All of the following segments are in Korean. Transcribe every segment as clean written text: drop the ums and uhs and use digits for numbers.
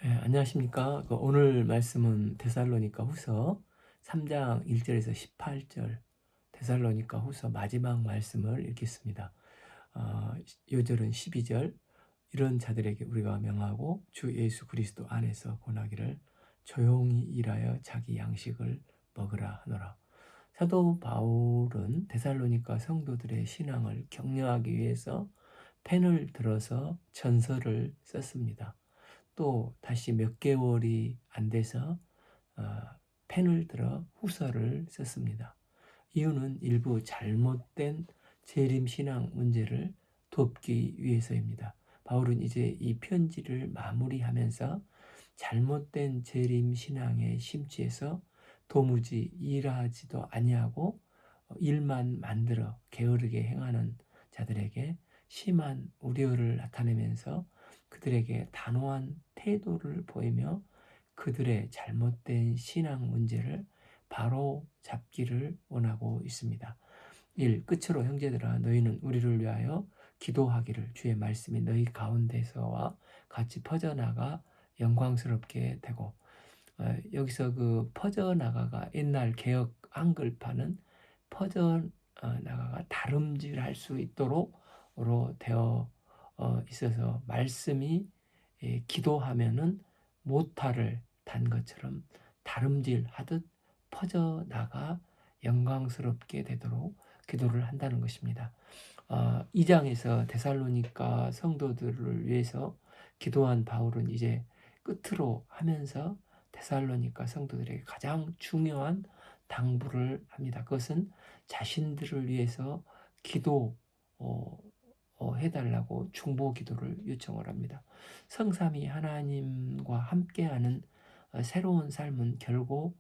안녕하십니까. 오늘 말씀은 데살로니가 후서 3장 1절에서 18절, 데살로니가 후서 마지막 말씀을 읽겠습니다. 요절은 12절, 이런 자들에게 우리가 명하고 주 예수 그리스도 안에서 권하기를 조용히 일하여 자기 양식을 먹으라 하노라. 사도 바울은 데살로니가 성도들의 신앙을 격려하기 위해서 펜을 들어서 전서를 썼습니다. 또 다시 몇 개월이 안 돼서 어, 펜을 들어 후서를 썼습니다. 이유는 일부 잘못된 재림 신앙 문제를 돕기 위해서입니다. 바울은 이제 이 편지를 마무리하면서 잘못된 재림 신앙에 심취해서 도무지 일하지도 아니하고 일만 만들어 게으르게 행하는 자들에게 심한 우려를 나타내면서 그들에게 단호한 태도를 보이며 그들의 잘못된 신앙 문제를 바로 잡기를 원하고 있습니다. 1. 끝으로 형제들아 너희는 우리를 위하여 기도하기를 주의 말씀이 너희 가운데서와 같이 퍼져나가 영광스럽게 되고, 여기서 그 퍼져나가가 옛날 개역 한글판은 퍼져나가가 다름질할 수 있도록으로 되어 있어서 말씀이 기도하면은 모타를 단 것처럼 다름질하듯 퍼져나가 영광스럽게 되도록 기도를 한다는 것입니다. 2장에서 데살로니가 성도들을 위해서 기도한 바울은 이제 끝으로 하면서 데살로니가 성도들에게 가장 중요한 당부를 합니다. 그것은 자신들을 위해서 기도 해달라고 중보 기도를 요청을 합니다. 성삼위 하나님과 함께하는 새로운 삶은 결코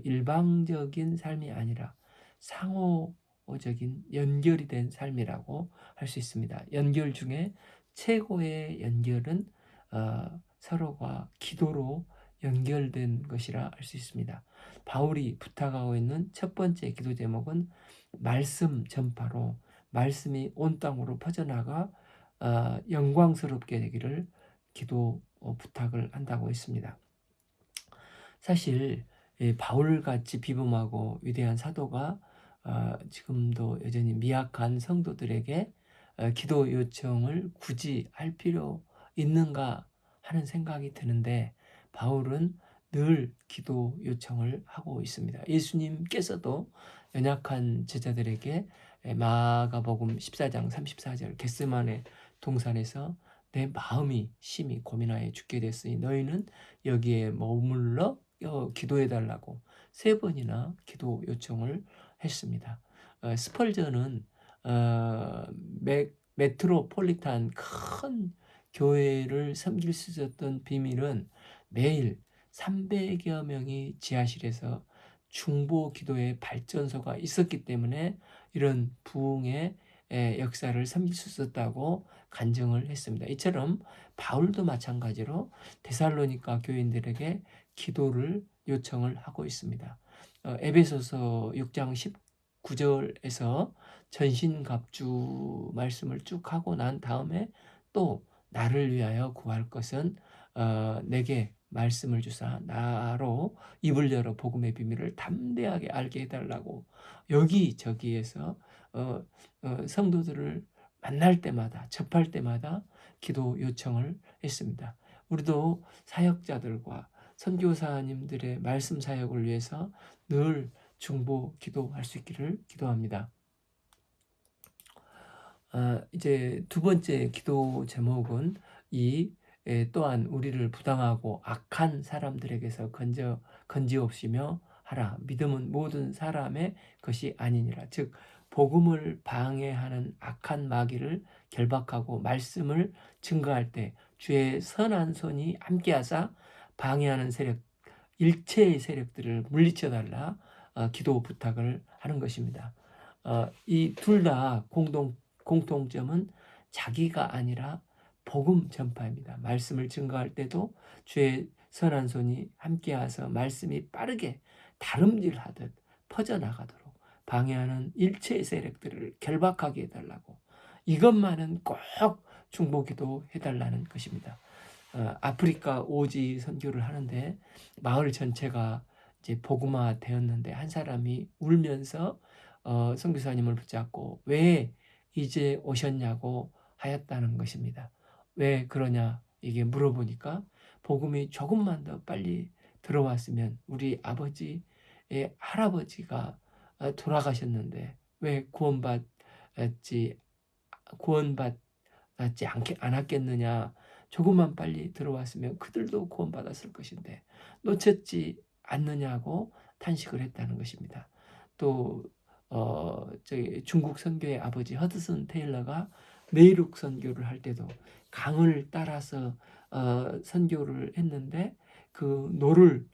일방적인 삶이 아니라 상호적인 연결이 된 삶이라고 할 수 있습니다. 연결 중에 최고의 연결은 서로가 기도로 연결된 것이라 할 수 있습니다. 바울이 부탁하고 있는 첫 번째 기도 제목은 말씀 전파로 말씀이 온 땅으로 퍼져나가 영광스럽게 되기를 기도 부탁을 한다고 했습니다. 사실 바울같이 비범하고 위대한 사도가 지금도 여전히 미약한 성도들에게 기도 요청을 굳이 할 필요 있는가 하는 생각이 드는데, 바울은 늘 기도 요청을 하고 있습니다. 예수님께서도 연약한 제자들에게 마가복음 14장 34절 겟세마네 동산에서 내 마음이 심히 고민하여 죽게 됐으니 너희는 여기에 머물러 기도해달라고 3번이나 기도 요청을 했습니다. 스펄전은 메트로폴리탄 큰 교회를 섬길 수 있었던 비밀은 매일 300여 명이 지하실에서 중보 기도의 발전소가 있었기 때문에 이런 부흥의 역사를 섬길 수 있었다고 간증을 했습니다. 이처럼 바울도 마찬가지로 데살로니가 교인들에게 기도를 요청을 하고 있습니다. 에베소서 6장 19절에서 전신갑주 말씀을 쭉 하고 난 다음에 또 나를 위하여 구할 것은 내게 말씀을 주사 나로 입을 열어 복음의 비밀을 담대하게 알게 해달라고 여기저기에서 성도들을 만날 때마다 접할 때마다 기도 요청을 했습니다. 우리도 사역자들과 선교사님들의 말씀 사역을 위해서 늘 중보 기도할 수 있기를 기도합니다. 이제 두 번째 기도 제목은 또한 우리를 부당하고 악한 사람들에게서 건지옵시며 하라. 믿음은 모든 사람의 것이 아니니라. 즉 복음을 방해하는 악한 마귀를 결박하고 말씀을 증거할 때 주의 선한 손이 함께하사 방해하는 세력, 일체의 세력들을 물리쳐 달라 기도 부탁을 하는 것입니다. 이 둘 다 공통점은 자기가 아니라 복음 전파입니다. 말씀을 증거할 때도 주의 선한 손이 함께하서 말씀이 빠르게 다름질하듯 퍼져나가도록 방해하는 일체의 세력들을 결박하게 해달라고, 이것만은 꼭 중보기도 해달라는 것입니다. 아프리카 오지 선교를 하는데 마을 전체가 이제 복음화 되었는데 한 사람이 울면서 선교사님을 붙잡고 왜 이제 오셨냐고 하였다는 것입니다. 왜 그러냐 이게 물어보니까 복음이 조금만 더 빨리 들어왔으면 우리 아버지의 할아버지가 돌아가셨는데 왜 구원받지 않았겠느냐. 조금만 빨리 들어왔으면 그들도 구원받았을 것인데 놓쳤지 않느냐고 탄식을 했다는 것입니다. 또 저기 중국 선교의 아버지 허드슨 테일러가 내륙 선교를 할 때도 강을 따라서 선교를 했는데 그 노를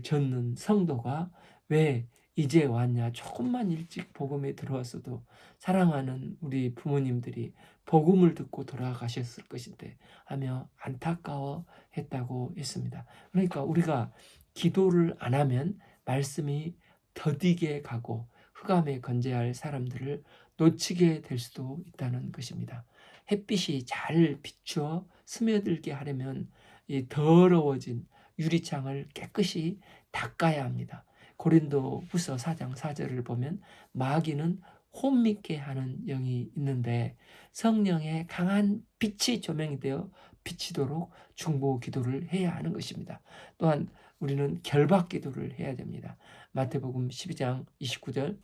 젓는 성도가 왜 이제 왔냐. 조금만 일찍 복음에 들어왔어도 사랑하는 우리 부모님들이 복음을 듣고 돌아가셨을 것인데 하며 안타까워했다고 했습니다. 그러니까 우리가 기도를 안 하면 말씀이 더디게 가고 흑암에 건재할 사람들을 놓치게 될 수도 있다는 것입니다. 햇빛이 잘 비추어 스며들게 하려면 이 더러워진 유리창을 깨끗이 닦아야 합니다. 고린도 후서 4장 4절을 보면 마귀는 혼미케 하는 영이 있는데 성령의 강한 빛이 조명이 되어 비치도록 중보 기도를 해야 하는 것입니다. 또한 우리는 결박 기도를 해야 됩니다. 마태복음 12장 29절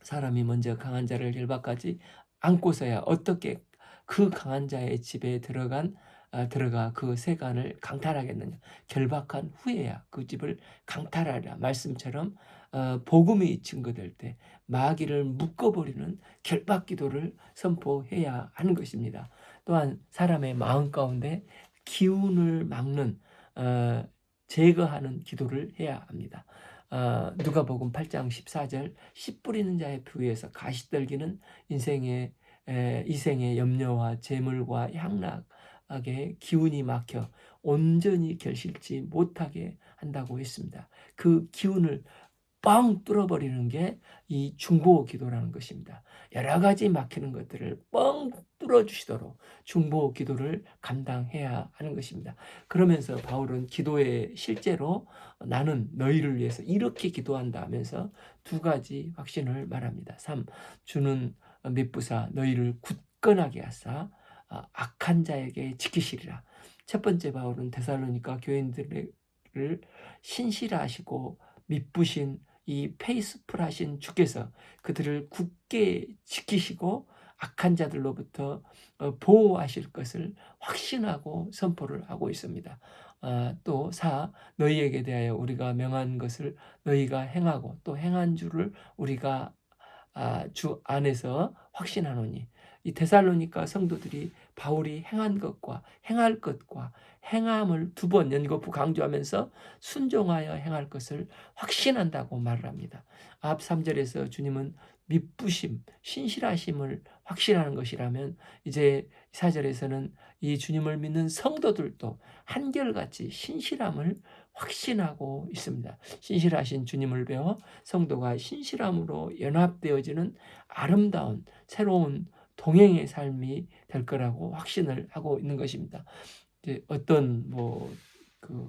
사람이 먼저 강한 자를 결박하지 않고서야 어떻게 그 강한 자의 집에 들어가 그 세간을 강탈하겠느냐. 결박한 후에야 그 집을 강탈하리라. 말씀처럼 복음이 증거될 때 마귀를 묶어버리는 결박 기도를 선포해야 하는 것입니다. 또한 사람의 마음 가운데 기운을 막는 제거하는 기도를 해야 합니다. 누가복음 8장 14절 씨 뿌리는 자의 부위에서 가시떨기는 이생의 염려와 재물과 향락의 기운이 막혀 온전히 결실지 못하게 한다고 했습니다. 그 기운을 뻥 뚫어버리는 게 이 중보 기도라는 것입니다. 여러 가지 막히는 것들을 뻥 뚫어주시도록 중보 기도를 감당해야 하는 것입니다. 그러면서 바울은 기도에 실제로 나는 너희를 위해서 이렇게 기도한다 하면서 두 가지 확신을 말합니다. 3. 주는 맵부사 너희를 굳건하게 하사 악한 자에게 지키시리라. 첫 번째 바울은 데살로니가 교인들을 신실하시고 미쁘신 이 페이스풀하신 주께서 그들을 굳게 지키시고 악한 자들로부터 보호하실 것을 확신하고 선포를 하고 있습니다. 또 4. 너희에게 대하여 우리가 명한 것을 너희가 행하고 또 행한 줄을 우리가 주 안에서 확신하노니. 이 데살로니가 성도들이 바울이 행한 것과 행할 것과 행함을 두 번 연거푸 강조하면서 순종하여 행할 것을 확신한다고 말을 합니다. 앞 3절에서 주님은 미쁘심, 신실하심을 확신하는 것이라면 이제 4절에서는 이 주님을 믿는 성도들도 한결같이 신실함을 확신하고 있습니다. 신실하신 주님을 배워 성도가 신실함으로 연합되어지는 아름다운 새로운 동행의 삶이 될 거라고 확신을 하고 있는 것입니다. 이제 어떤 그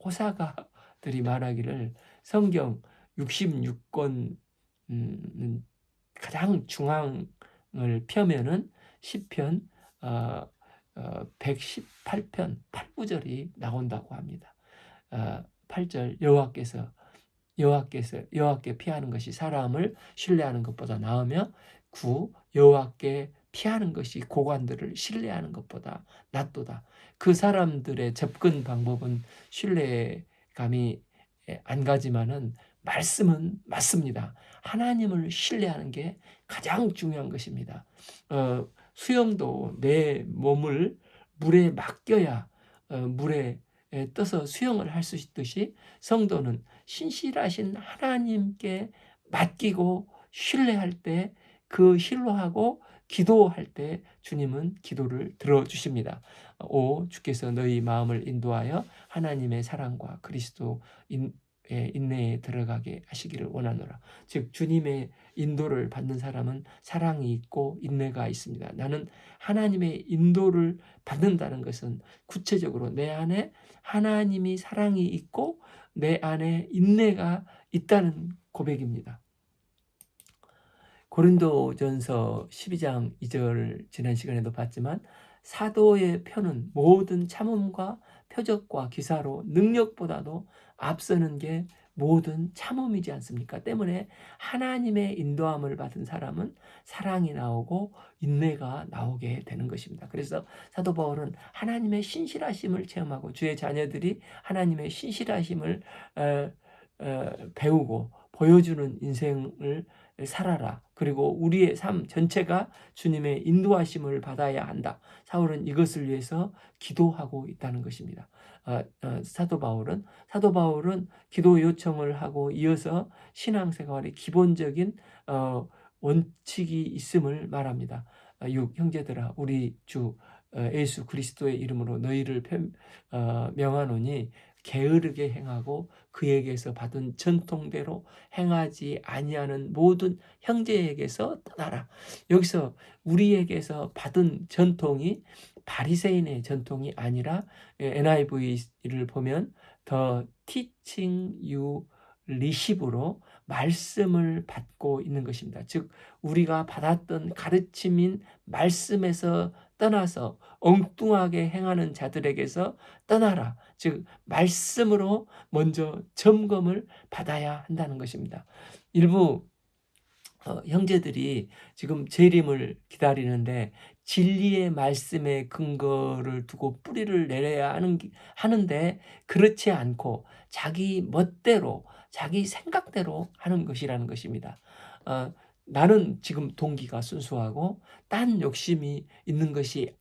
호사가들이 말하기를 성경 66권 가장 중앙을 펴면은 시편 118편 8, 9절이 나온다고 합니다. 8절 여호와께 피하는 것이 사람을 신뢰하는 것보다 나으며 9. 여호와께 피하는 것이 고관들을 신뢰하는 것보다 낫도다. 그 사람들의 접근 방법은 신뢰감이 안 가지만은 말씀은 맞습니다. 하나님을 신뢰하는 게 가장 중요한 것입니다. 수영도 내 몸을 물에 맡겨야 물에 떠서 수영을 할 수 있듯이 성도는 신실하신 하나님께 맡기고 신뢰할 때 그 신뢰하고 기도할 때 주님은 기도를 들어주십니다. 5. 주께서 너희 마음을 인도하여 하나님의 사랑과 그리스도 인내에 들어가게 하시기를 원하노라. 즉 주님의 인도를 받는 사람은 사랑이 있고 인내가 있습니다. 나는 하나님의 인도를 받는다는 것은 구체적으로 내 안에 하나님이 사랑이 있고 내 안에 인내가 있다는 고백입니다. 고린도전서 12장 2절 지난 시간에도 봤지만 사도의 표는 모든 참음과 표적과 기사로 능력보다도 앞서는 게 모든 참음이지 않습니까? 때문에 하나님의 인도함을 받은 사람은 사랑이 나오고 인내가 나오게 되는 것입니다. 그래서 사도 바울은 하나님의 신실하심을 체험하고 주의 자녀들이 하나님의 신실하심을 배우고 보여주는 인생을 살아라. 그리고 우리의 삶 전체가 주님의 인도하심을 받아야 한다. 사울은 이것을 위해서 기도하고 있다는 것입니다. 사도 바울은 기도 요청을 하고 이어서 신앙생활의 기본적인 원칙이 있음을 말합니다. 6. 형제들아 우리 주 예수 그리스도의 이름으로 너희를 명하노니 게으르게 행하고 그에게서 받은 전통대로 행하지 아니하는 모든 형제에게서 떠나라. 여기서 우리에게서 받은 전통이 바리새인의 전통이 아니라 NIV를 보면 The Teaching You Receive로 말씀을 받고 있는 것입니다. 즉 우리가 받았던 가르침인 말씀에서 떠나서 엉뚱하게 행하는 자들에게서 떠나라. 즉 말씀으로 먼저 점검을 받아야 한다는 것입니다. 일부 형제들이 지금 재림을 기다리는데 진리의 말씀의 근거를 두고 뿌리를 내려야 하는데 그렇지 않고 자기 멋대로 자기 생각대로 하는 것이라는 것입니다. 나는 지금 동기가 순수하고 딴 욕심이 있는 것이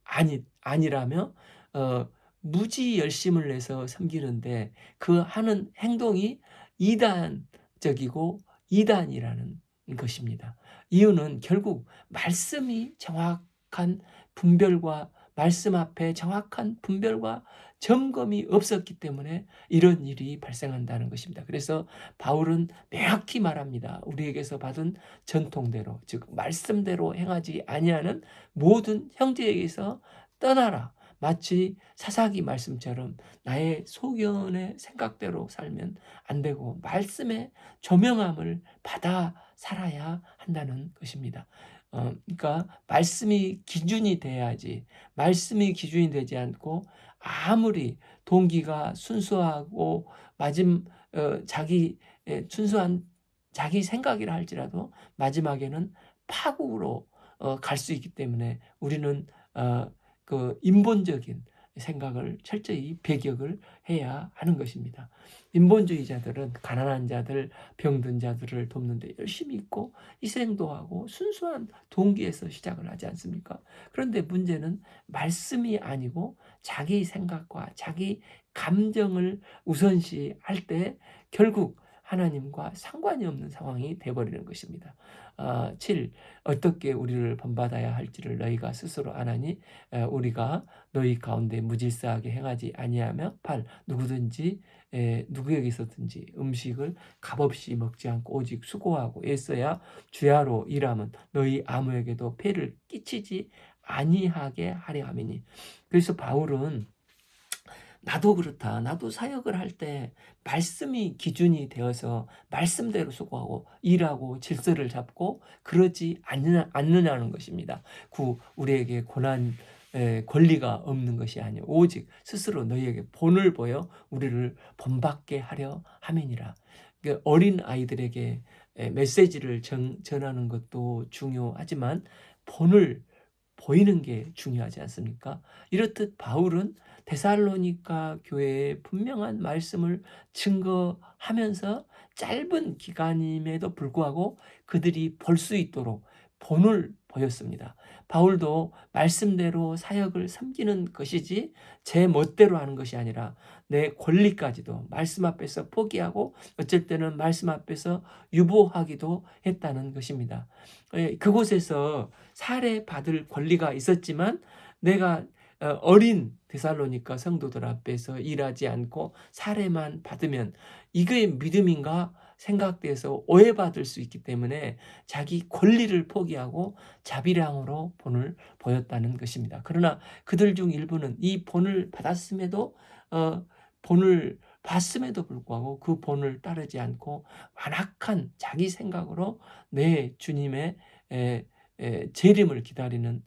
아니라며 무지 열심을 내서 섬기는데 그 하는 행동이 이단적이고 이단이라는 것입니다. 이유는 결국 말씀이 정확한 분별과 말씀 앞에 정확한 분별과 점검이 없었기 때문에 이런 일이 발생한다는 것입니다. 그래서 바울은 명확히 말합니다. 우리에게서 받은 전통대로 즉 말씀대로 행하지 아니하는 모든 형제에게서 떠나라. 마치 사사기 말씀처럼 나의 소견의 생각대로 살면 안 되고 말씀의 조명함을 받아 살아야 한다는 것입니다. 그러니까 말씀이 기준이 돼야지 말씀이 기준이 되지 않고 아무리 동기가 순수하고 자기 순수한 자기 생각이라 할지라도 마지막에는 파국으로 갈 수 있기 때문에 우리는 그 인본적인 생각을 철저히 배격을 해야 하는 것입니다. 인본주의자들은 가난한 자들, 병든 자들을 돕는데 열심히 있고 희생도 하고 순수한 동기에서 시작을 하지 않습니까? 그런데 문제는 말씀이 아니고 자기 생각과 자기 감정을 우선시할 때 결국 하나님과 상관이 없는 상황이 되어버리는 것입니다. 7. 어떻게 우리를 본받아야 할지를 너희가 스스로 아나니 우리가 너희 가운데 무질서하게 행하지 아니하며 8. 누구에게서든지 음식을 값없이 먹지 않고 오직 수고하고 애써야 주야로 일함은 너희 아무에게도 폐를 끼치지 아니하게 하려 함이니. 그래서 바울은 나도 그렇다. 나도 사역을 할 때 말씀이 기준이 되어서 말씀대로 수고하고 일하고 질서를 잡고 그러지 않느냐는 것입니다. 우리에게 권리가 없는 것이 아니오 오직 스스로 너희에게 본을 보여 우리를 본받게 하려 함이니라. 어린 아이들에게 메시지를 전하는 것도 중요하지만 본을 보이는 게 중요하지 않습니까? 이렇듯 바울은 데살로니가 교회에 분명한 말씀을 증거하면서 짧은 기간임에도 불구하고 그들이 볼 수 있도록 본을 보였습니다. 바울도 말씀대로 사역을 섬기는 것이지 제 멋대로 하는 것이 아니라 내 권리까지도 말씀 앞에서 포기하고 어쩔 때는 말씀 앞에서 유보하기도 했다는 것입니다. 그곳에서 살해받을 권리가 있었지만 내가 어린 데살로니가 성도들 앞에서 일하지 않고 사례만 받으면 이게 믿음인가 생각돼서 오해받을 수 있기 때문에 자기 권리를 포기하고 자비량으로 본을 보였다는 것입니다. 그러나 그들 중 일부는 이 본을 받았음에도 본을 봤음에도 불구하고 그 본을 따르지 않고 완악한 자기 생각으로 내 주님의 재림을 기다리는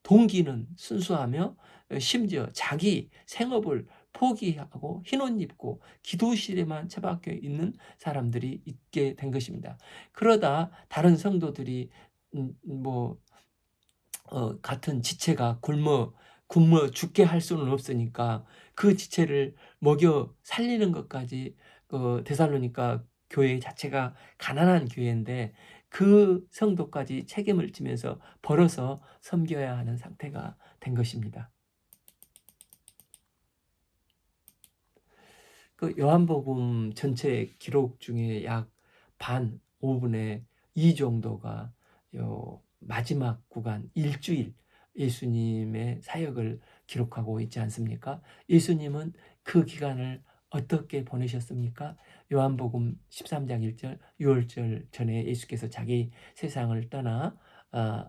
동기는 순수하며 심지어 자기 생업을 포기하고 흰 옷 입고 기도실에만 처박혀 있는 사람들이 있게 된 것입니다. 그러다 다른 성도들이 뭐 같은 지체가 굶어 죽게 할 수는 없으니까 그 지체를 먹여 살리는 것까지 데살로니가 교회 자체가 가난한 교회인데 그 성도까지 책임을 지면서 벌어서 섬겨야 하는 상태가 된 것입니다. 그 요한복음 전체 기록 중에 약 반, 5분의 2 정도가 요 마지막 구간 일주일 예수님의 사역을 기록하고 있지 않습니까? 예수님은 그 기간을 어떻게 보내셨습니까? 요한복음 13장 1절, 6월절 전에 예수께서 자기 세상을 떠나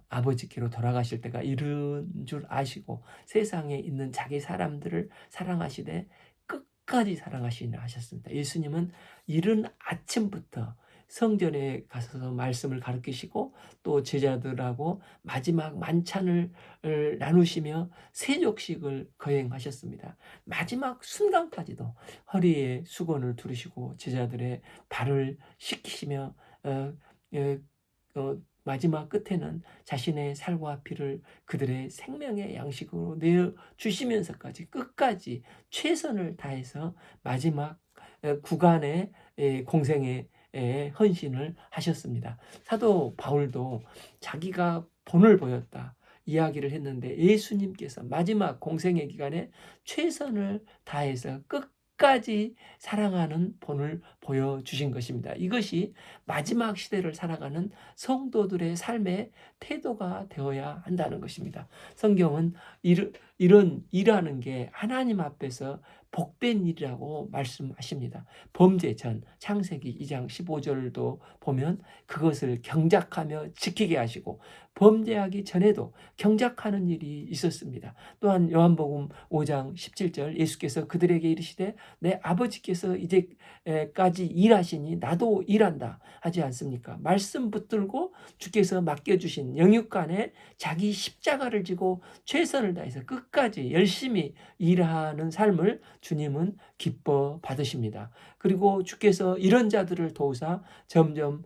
아버지께로 돌아가실 때가 이른 줄 아시고 세상에 있는 자기 사람들을 사랑하시되 끝까지 사랑하시나 하셨습니다. 예수님은 이른 아침부터 성전에 가서 말씀을 가르치시고 또 제자들하고 마지막 만찬을 나누시며 세족식을 거행하셨습니다. 마지막 순간까지도 허리에 수건을 두르시고 제자들의 발을 씻기시며 마지막 끝에는 자신의 살과 피를 그들의 생명의 양식으로 내어 주시면서까지 끝까지 최선을 다해서 마지막 구간의 공생의 헌신을 하셨습니다. 사도 바울도 자기가 본을 보였다 이야기를 했는데 예수님께서 마지막 공생의 기간에 최선을 다해서 끝까지 사랑하는 본을 보여주신 것입니다. 이것이 마지막 시대를 살아가는 성도들의 삶의 태도가 되어야 한다는 것입니다. 성경은 이런 일하는 게 하나님 앞에서 복된 일이라고 말씀하십니다. 범죄 전 창세기 2장 15절도 보면 그것을 경작하며 지키게 하시고 범죄하기 전에도 경작하는 일이 있었습니다. 또한 요한복음 5장 17절 예수께서 그들에게 이르시되 내 아버지께서 이제까지 일하시니 나도 일한다 하지 않습니까? 말씀 붙들고 주께서 맡겨주신 영육간에 자기 십자가를 지고 최선을 다해서 끝까지 열심히 일하는 삶을 주님은 기뻐 받으십니다. 그리고 주께서 이런 자들을 도우사 점점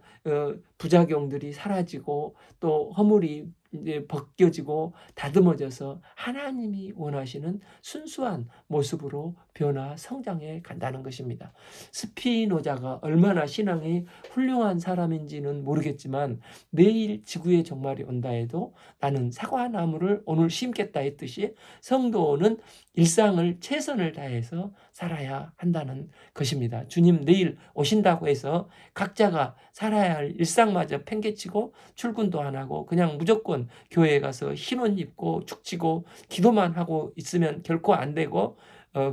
부작용들이 사라지고 또 허물이 이제 벗겨지고 다듬어져서 하나님이 원하시는 순수한 모습으로 변화 성장해 간다는 것입니다. 스피노자가 얼마나 신앙이 훌륭한 사람인지는 모르겠지만 내일 지구의 종말이 온다 해도 나는 사과나무를 오늘 심겠다 했듯이 성도는 일상을 최선을 다해서 살아야 한다는 것입니다. 주님 내일 오신다고 해서 각자가 살아야 할 일상마저 팽개치고 출근도 안 하고 그냥 무조건 교회에 가서 흰 옷 입고 축지고 기도만 하고 있으면 결코 안 되고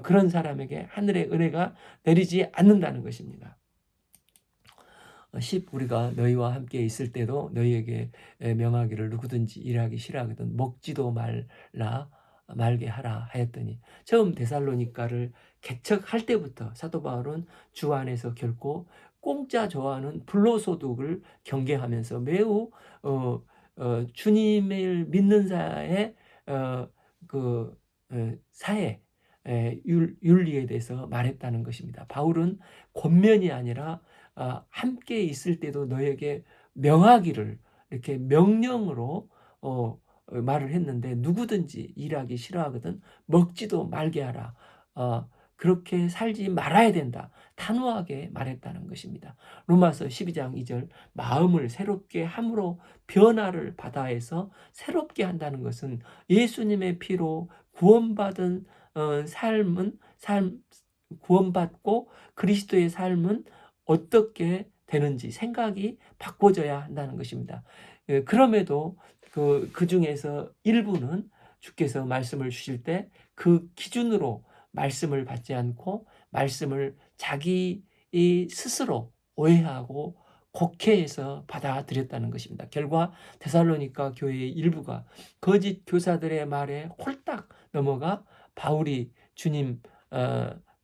그런 사람에게 하늘의 은혜가 내리지 않는다는 것입니다. 10 우리가 너희와 함께 있을 때도 너희에게 명하기를 누구든지 일하기 싫어하거든 먹지도 말게 하라 하였더니 처음 데살로니가를 개척할 때부터 사도 바울은 주 안에서 결코 공짜 좋아하는 불로소득을 경계하면서 매우 주님을 믿는 자의 그 사회 윤리에 대해서 말했다는 것입니다. 바울은 권면이 아니라 함께 있을 때도 너에게 명하기를 이렇게 명령으로 말을 했는데 누구든지 일하기 싫어하거든 먹지도 말게 하라. 그렇게 살지 말아야 된다. 단호하게 말했다는 것입니다. 로마서 12장 2절 마음을 새롭게 함으로 변화를 받아 해서 새롭게 한다는 것은 예수님의 피로 구원받은 구원받고 그리스도의 삶은 어떻게 되는지 생각이 바꿔져야 한다는 것입니다. 그럼에도 그 중에서 일부는 주께서 말씀을 주실 때 그 기준으로 말씀을 받지 않고 말씀을 자기 스스로 오해하고 곡해해서 받아들였다는 것입니다. 결과 데살로니가 교회의 일부가 거짓 교사들의 말에 홀딱 넘어가 바울이 주님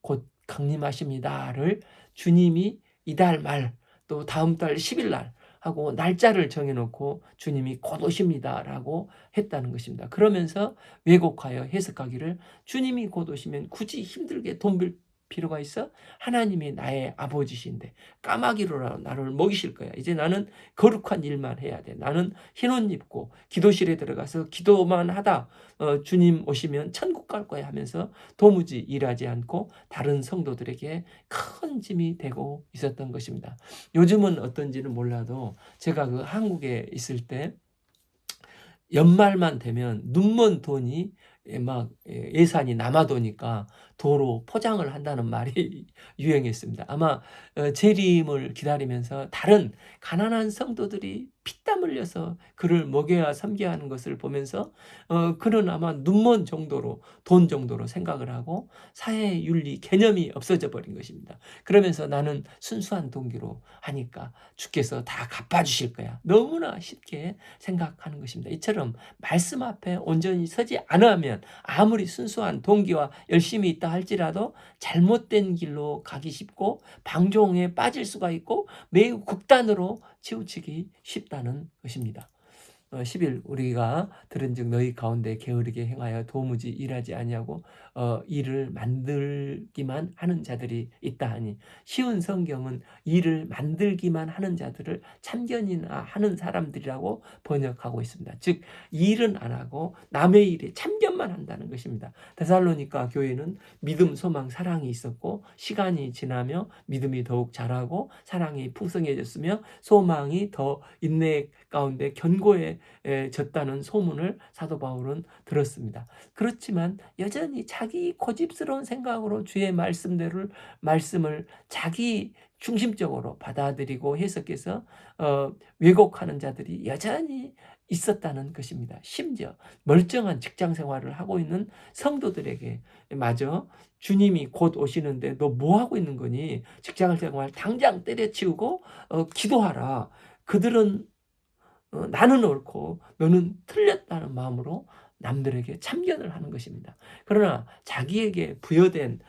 곧 강림하십니다를 주님이 이달 말 또 다음 달 10일 날 하고 날짜를 정해놓고 주님이 곧 오십니다라고 했다는 것입니다. 그러면서 왜곡하여 해석하기를 주님이 곧 오시면 굳이 힘들게 돈 빌 필요가 있어? 하나님이 나의 아버지신데 까마귀로라도 나를 먹이실 거야. 이제 나는 거룩한 일만 해야 돼. 나는 흰 옷 입고 기도실에 들어가서 기도만 하다 주님 오시면 천국 갈 거야 하면서 도무지 일하지 않고 다른 성도들에게 큰 짐이 되고 있었던 것입니다. 요즘은 어떤지는 몰라도 제가 그 한국에 있을 때 연말만 되면 눈먼 돈이 막 예산이 남아도니까 도로 포장을 한다는 말이 유행했습니다. 아마 재림을 기다리면서 다른 가난한 성도들이 피땀 흘려서 그를 먹여야 섬겨야 하는 것을 보면서 그는 아마 눈먼 정도로 돈 정도로 생각을 하고 사회 윤리 개념이 없어져 버린 것입니다. 그러면서 나는 순수한 동기로 하니까 주께서 다 갚아주실 거야. 너무나 쉽게 생각하는 것입니다. 이처럼 말씀 앞에 온전히 서지 않으면 아무리 순수한 동기와 열심히 있다 할지라도 잘못된 길로 가기 쉽고 방종에 빠질 수가 있고 매우 극단으로 치우치기 쉽다는 것입니다. 10일 우리가 들은즉 너희 가운데 게으르게 행하여 도무지 일하지 아니하고 일을 만들기만 하는 자들이 있다 하니 쉬운 성경은 일을 만들기만 하는 자들을 참견이나 하는 사람들이라고 번역하고 있습니다. 즉 일은 안 하고 남의 일에 참견만 한다는 것입니다. 데살로니가 교회는 믿음, 소망, 사랑이 있었고 시간이 지나며 믿음이 더욱 자라고 사랑이 풍성해졌으며 소망이 더 인내 가운데 견고해졌다는 소문을 사도 바울은 들었습니다. 그렇지만 여전히 자기 고집스러운 생각으로 주의 말씀을 자기 중심적으로 받아들이고 해석해서 왜곡하는 자들이 여전히 있었다는 것입니다. 심지어 멀쩡한 직장 생활을 하고 있는 성도들에게 마저 주님이 곧 오시는데 너 뭐 하고 있는 거니? 직장 생활 당장 때려치우고 기도하라. 그들은 나는 옳고 너는 틀렸다는 마음으로 남들에게 참견을 하는 것입니다. 그러나 자기에게 부여된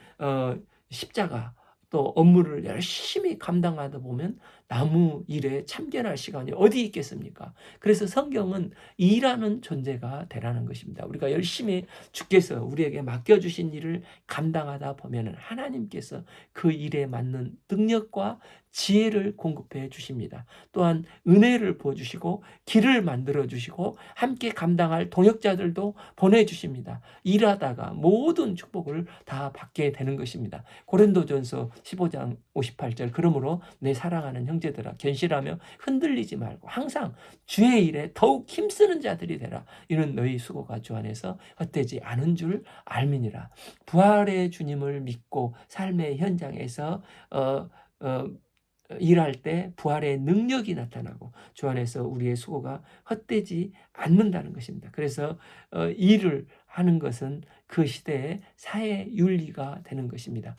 십자가 또 업무를 열심히 감당하다 보면 남의 일에 참견할 시간이 어디 있겠습니까? 그래서 성경은 일하는 존재가 되라는 것입니다. 우리가 열심히 주께서 우리에게 맡겨주신 일을 감당하다 보면 하나님께서 그 일에 맞는 능력과 지혜를 공급해 주십니다. 또한 은혜를 부어주시고 길을 만들어 주시고 함께 감당할 동역자들도 보내주십니다. 일하다가 모든 축복을 다 받게 되는 것입니다. 고린도전서 15장 58절 그러므로 내 사랑하는 형제들아 견실하며 흔들리지 말고 항상 주의 일에 더욱 힘쓰는 자들이 되라. 이는 너희 수고가 주 안에서 헛되지 않은 줄 알미니라. 부활의 주님을 믿고 삶의 현장에서 일할 때 부활의 능력이 나타나고 주 안에서 우리의 수고가 헛되지 않는다는 것입니다. 그래서 일을 하는 것은 그 시대의 사회 윤리가 되는 것입니다.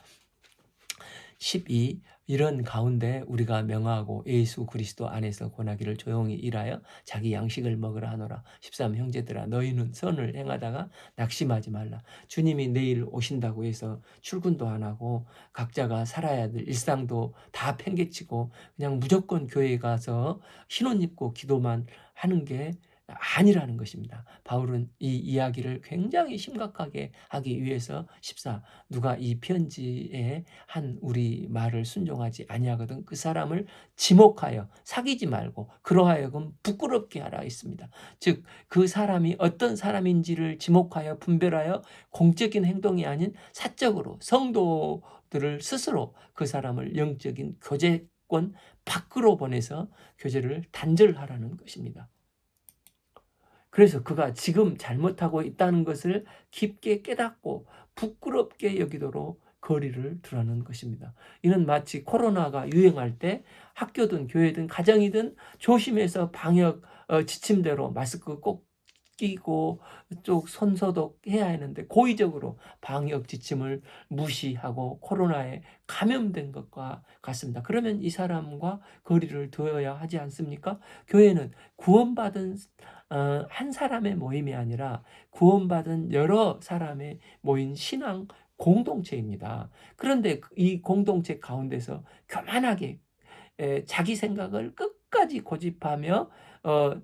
12. 이런 가운데 우리가 명하고 예수 그리스도 안에서 권하기를 조용히 일하여 자기 양식을 먹으라 하노라. 13. 형제들아 너희는 선을 행하다가 낙심하지 말라. 주님이 내일 오신다고 해서 출근도 안 하고 각자가 살아야 될 일상도 다 팽개치고 그냥 무조건 교회에 가서 흰옷 입고 기도만 하는 게 아니라는 것입니다. 바울은 이 이야기를 굉장히 심각하게 하기 위해서 14. 누가 이 편지에 한 우리 말을 순종하지 아니하거든 그 사람을 지목하여 사귀지 말고 그러하여금 부끄럽게 하라 했습니다. 즉 그 사람이 어떤 사람인지를 지목하여 분별하여 공적인 행동이 아닌 사적으로 성도들을 스스로 그 사람을 영적인 교제권 밖으로 보내서 교제를 단절하라는 것입니다. 그래서 그가 지금 잘못하고 있다는 것을 깊게 깨닫고 부끄럽게 여기도록 거리를 두라는 것입니다. 이는 마치 코로나가 유행할 때 학교든 교회든 가정이든 조심해서 방역 지침대로 마스크 꼭 끼고 쪽 손소독해야 하는데 고의적으로 방역 지침을 무시하고 코로나에 감염된 것과 같습니다. 그러면 이 사람과 거리를 두어야 하지 않습니까? 교회는 구원받은 한 사람의 모임이 아니라 구원받은 여러 사람의 모인 신앙 공동체입니다. 그런데 이 공동체 가운데서 교만하게 자기 생각을 끝까지 고집하며 어,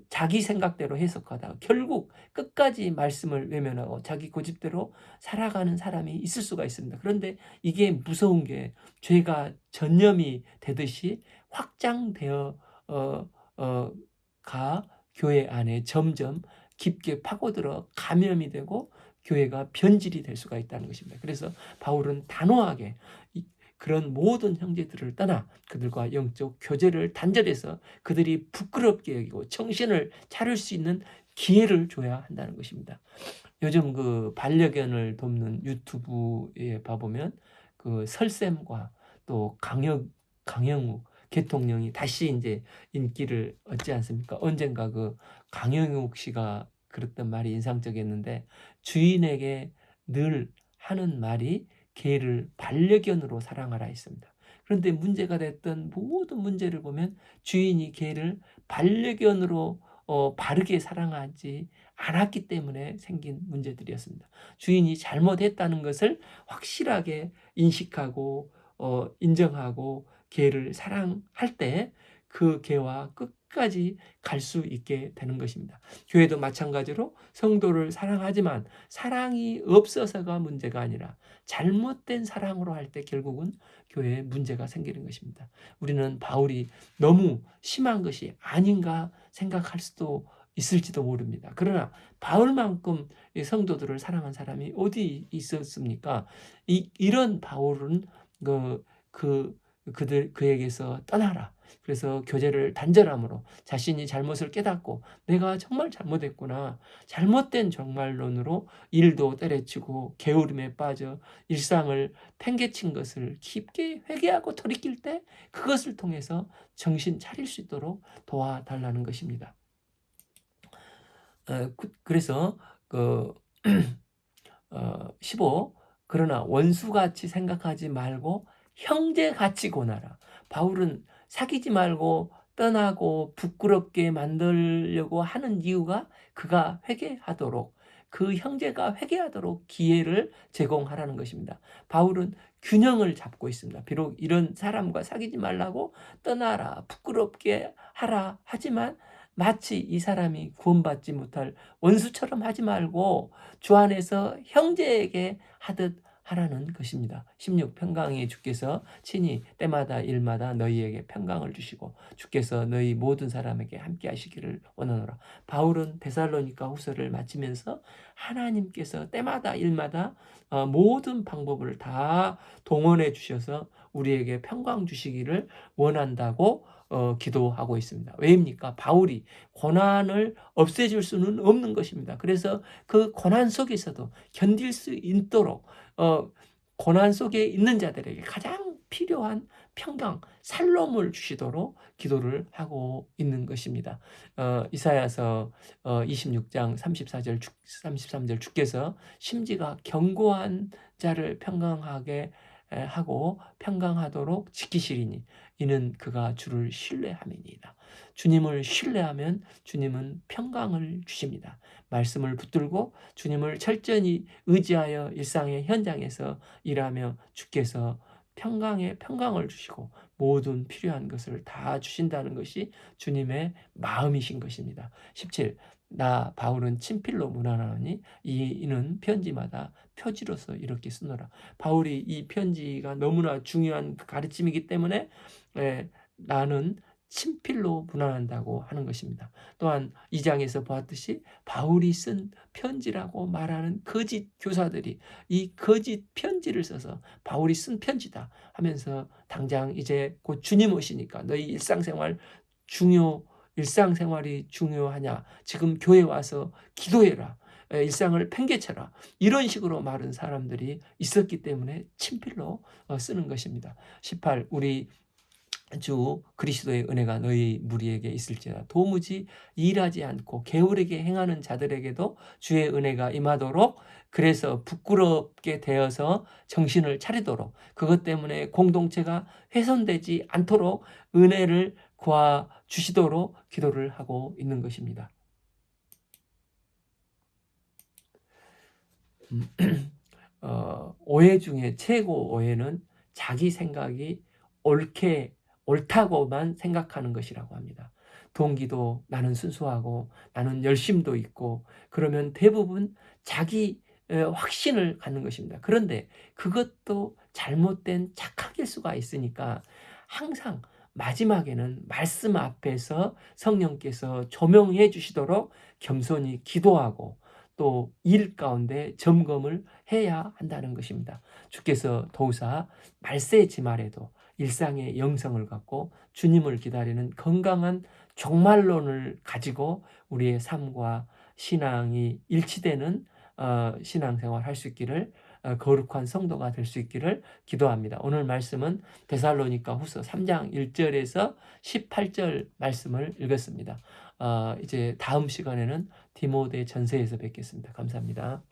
자기 생각대로 해석하다가 결국 끝까지 말씀을 외면하고 자기 고집대로 살아가는 사람이 있을 수가 있습니다. 그런데 이게 무서운 게 죄가 전염이 되듯이 확장되어 어, 가 교회 안에 점점 깊게 파고들어 감염이 되고 교회가 변질이 될 수가 있다는 것입니다. 그래서 바울은 단호하게 그런 모든 형제들을 떠나 그들과 영적 교제를 단절해서 그들이 부끄럽게 여기고 정신을 차릴 수 있는 기회를 줘야 한다는 것입니다. 요즘 그 반려견을 돕는 유튜브에 봐보면 그 설쌤과 또 강영욱 개통령이 다시 이제 인기를 얻지 않습니까? 언젠가 그 강영욱 씨가 그랬던 말이 인상적이었는데 주인에게 늘 하는 말이 개를 반려견으로 사랑하라 했습니다. 그런데 문제가 됐던 모든 문제를 보면 주인이 개를 반려견으로 바르게 사랑하지 않았기 때문에 생긴 문제들이었습니다. 주인이 잘못했다는 것을 확실하게 인식하고 인정하고 개를 사랑할 때 그 개와 끝까지 갈 수 있게 되는 것입니다. 교회도 마찬가지로 성도를 사랑하지만 사랑이 없어서가 문제가 아니라 잘못된 사랑으로 할 때 결국은 교회에 문제가 생기는 것입니다. 우리는 바울이 너무 심한 것이 아닌가 생각할 수도 있을지도 모릅니다. 그러나 바울만큼 성도들을 사랑한 사람이 어디 있었습니까? 이런 바울은 그에게서 떠나라. 그래서 교제를 단절함으로 자신이 잘못을 깨닫고 내가 정말 잘못했구나. 잘못된 정말론으로 일도 때려치고 게으름에 빠져 일상을 팽개친 것을 깊게 회개하고 돌이킬 때 그것을 통해서 정신 차릴 수 있도록 도와달라는 것입니다. 그래서 그 15 그러나 원수같이 생각하지 말고 형제같이 고나라. 바울은 사귀지 말고 떠나고 부끄럽게 만들려고 하는 이유가 그가 회개하도록 그 형제가 회개하도록 기회를 제공하라는 것입니다. 바울은 균형을 잡고 있습니다. 비록 이런 사람과 사귀지 말라고 떠나라, 부끄럽게 하라 하지만 마치 이 사람이 구원받지 못할 원수처럼 하지 말고 주 안에서 형제에게 하듯 하라는 것입니다. 16 평강의 주께서 친히 때마다 일마다 너희에게 평강을 주시고 주께서 너희 모든 사람에게 함께 하시기를 원하노라. 바울은 데살로니가 후서를 마치면서 하나님께서 때마다 일마다 모든 방법을 다 동원해 주셔서 우리에게 평강 주시기를 원한다고 기도하고 있습니다. 왜입니까? 바울이 고난을 없애줄 수는 없는 것입니다. 그래서 그 고난 속에서도 견딜 수 있도록 고난 속에 있는 자들에게 가장 필요한 평강, 살롬을 주시도록 기도를 하고 있는 것입니다. 이사야서 26장 34절, 33절 주께서 심지가 견고한 자를 평강하게 하고 평강하도록 지키시리니 이는 그가 주를 신뢰함이니이다. 주님을 신뢰하면 주님은 평강을 주십니다. 말씀을 붙들고 주님을 철저히 의지하여 일상의 현장에서 일하며 주께서 평강을 주시고 모든 필요한 것을 다 주신다는 것이 주님의 마음이신 것입니다. 17. 나 바울은 친필로 문안하노니 이는 편지마다 표지로서 이렇게 쓰노라. 바울이 이 편지가 너무나 중요한 가르침이기 때문에 나는 친필로 문안한다고 하는 것입니다. 또한 2장에서 보았듯이 바울이 쓴 편지라고 말하는 거짓 교사들이 이 거짓 편지를 써서 바울이 쓴 편지다 하면서 당장 이제 곧 주님 오시니까 너희 일상생활이 중요하냐? 지금 교회 와서 기도해라. 일상을 팽개쳐라. 이런 식으로 말한 사람들이 있었기 때문에 친필로 쓰는 것입니다. 18. 우리 주 그리스도의 은혜가 너희 무리에게 있을지어다. 도무지 일하지 않고 게으르게 행하는 자들에게도 주의 은혜가 임하도록, 그래서 부끄럽게 되어서 정신을 차리도록, 그것 때문에 공동체가 훼손되지 않도록 은혜를 구하 주시도록 기도를 하고 있는 것입니다. 오해 중에 최고 오해는 자기 생각이 옳다고만 생각하는 것이라고 합니다. 동기도 나는 순수하고 나는 열심도 있고, 그러면 대부분 자기 확신을 갖는 것입니다. 그런데 그것도 잘못된 착각일 수가 있으니까 항상 마지막에는 말씀 앞에서 성령께서 조명해 주시도록 겸손히 기도하고 또 일 가운데 점검을 해야 한다는 것입니다. 주께서 도우사 말세지 말에도 일상의 영성을 갖고 주님을 기다리는 건강한 종말론을 가지고 우리의 삶과 신앙이 일치되는 신앙생활 할 수 있기를, 거룩한 성도가 될 수 있기를 기도합니다. 오늘 말씀은 데살로니가 후서 3장 1절에서 18절 말씀을 읽었습니다. 이제 다음 시간에는 디모데 전서에서 뵙겠습니다. 감사합니다.